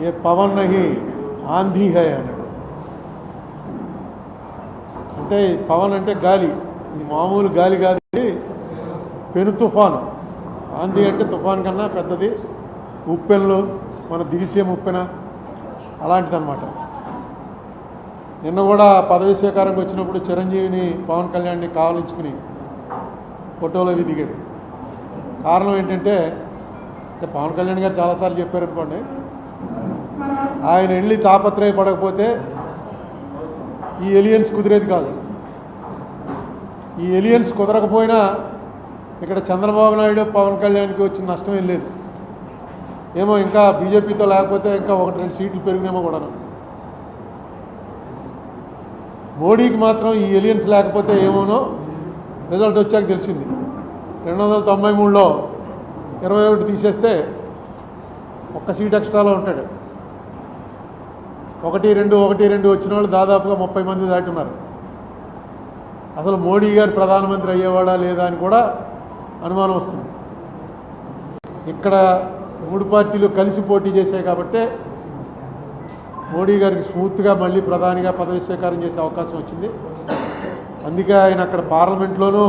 ఏ పవన్ నహి ఆంధీ హై అన్నాడు. అంటే పవన్ అంటే గాలి, ఇది మామూలు గాలి కాదు, పెను తుఫాను. ఆంధీ అంటే తుఫాన్ కన్నా పెద్దది, ఉప్పెన్లు, మన దిరిసేం ఉప్పెన అలాంటిదన్నమాట. నిన్న కూడా పదవి స్వీకారంకి వచ్చినప్పుడు చిరంజీవిని పవన్ కళ్యాణ్ని కావలించుకుని ఫోటోలో దిగాడు. కారణం ఏంటంటే పవన్ కళ్యాణ్ గారు చాలాసార్లు చెప్పారనుకోండి, ఆయన వెళ్ళి తాపత్రయపడకపోతే ఈ ఎలియన్స్ కుదిరేది కాదు. ఈ ఎలియన్స్ కుదరకపోయినా ఇక్కడ చంద్రబాబు నాయుడు పవన్ కళ్యాణ్కి వచ్చిన నష్టం ఏం లేదు. ఏమో ఇంకా బీజేపీతో లేకపోతే ఇంకా 1-2 సీట్లు పెరిగినేమో కూడా. మోడీకి మాత్రం ఈ ఎలియన్స్ లేకపోతే ఏమోనో రిజల్ట్ వచ్చాక తెలిసింది. 293లో 21 తీసేస్తే 1 సీట్ ఎక్స్ట్రాలో ఉంటాడు. 1-2 వచ్చిన వాళ్ళు దాదాపుగా 30 మంది దాటున్నారు. అసలు మోడీ గారు ప్రధానమంత్రి అయ్యేవాడా లేదా అని కూడా అనుమానం వస్తుంది. ఇక్కడ 3 పార్టీలు కలిసి పోటీ చేశాయి కాబట్టే మోడీ గారికి స్మూత్గా మళ్ళీ ప్రధానిగా పదవి స్వీకారం చేసే అవకాశం వచ్చింది. అందుకే ఆయన అక్కడ పార్లమెంట్లోనూ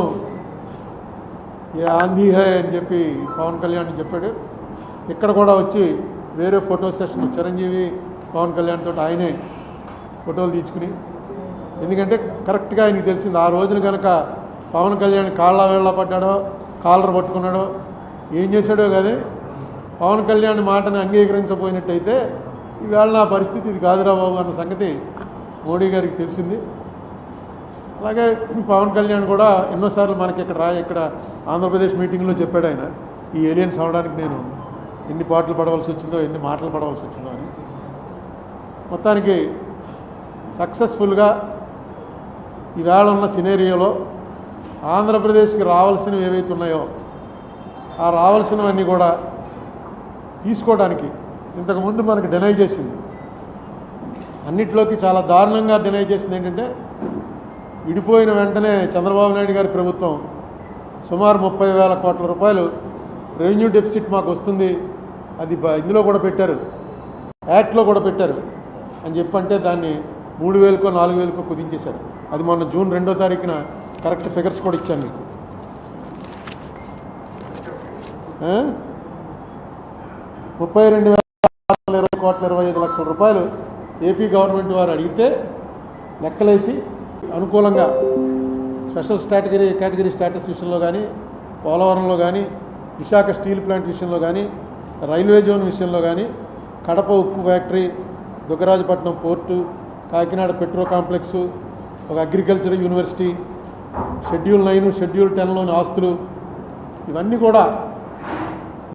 ఏ ఆంధీ హై అని చెప్పి పవన్ కళ్యాణ్ చెప్పాడు. ఇక్కడ కూడా వచ్చి వేరే ఫోటో సెషన్ చిరంజీవి పవన్ కళ్యాణ్ తోటి ఆయనే ఫోటోలు తీసుకుని, ఎందుకంటే కరెక్ట్గా ఆయనకి తెలిసింది ఆ రోజున కనుక పవన్ కళ్యాణ్ కాళ్ళ వేళ్ళ పడ్డాడో కాలర్ పట్టుకున్నాడో ఏం చేశాడో కానీ పవన్ కళ్యాణ్ మాటని అంగీకరించబోయినట్టయితే ఈవేళ నా పరిస్థితి ఇది కాదురా బాబు అన్న సంగతి మోడీ గారికి తెలిసింది. అలాగే పవన్ కళ్యాణ్ కూడా ఎన్నోసార్లు మనకి ఇక్కడ ఆంధ్రప్రదేశ్ మీటింగ్లో చెప్పాడు ఆయన, ఈ ఏలియన్స్ అవడానికి నేను ఎన్ని పాటలు పడవలసి వచ్చిందో, ఎన్ని మాటలు పడవలసి వచ్చిందో అని. మొత్తానికి సక్సెస్ఫుల్గా ఈవేళ ఉన్న సినేరియోలో ఆంధ్రప్రదేశ్కి రావాల్సినవి ఏవైతే ఉన్నాయో ఆ రావాల్సినవన్నీ కూడా తీసుకోవడానికి ఇంతకుముందు మనకు డినై చేసింది. అన్నిట్లోకి చాలా దారుణంగా డినై చేసింది ఏంటంటే, విడిపోయిన వెంటనే చంద్రబాబు నాయుడు గారి ప్రభుత్వం సుమారు 30,000 కోట్ల రూపాయలు రెవెన్యూ డెఫిసిట్ మాకు వస్తుంది, అది ఇందులో కూడా పెట్టారు, యాక్ట్లో కూడా పెట్టారు అని చెప్పంటే దాన్ని 3,000కో 4,000కో కుదించేశారు. అది మొన్న జూన్ 2వ తారీఖున కరెక్ట్ ఫిగర్స్ కూడా ఇచ్చాను మీకు. 32,20,25 రూపాయలు ఏపీ గవర్నమెంట్ వారు అడిగితే లెక్కలేసి అనుకూలంగా స్పెషల్ కేటగిరీ స్టేటస్ విషయంలో కానీ, పోలవరంలో కానీ, విశాఖ స్టీల్ ప్లాంట్ విషయంలో కానీ, రైల్వే జోన్ విషయంలో కానీ, కడప ఉక్కు factory, Dugarajapatnam port, Kakinada petro complex, ఒక అగ్రికల్చర్ యూనివర్సిటీ, షెడ్యూల్ 9, షెడ్యూల్ 10లోని ఆస్తులు, ఇవన్నీ కూడా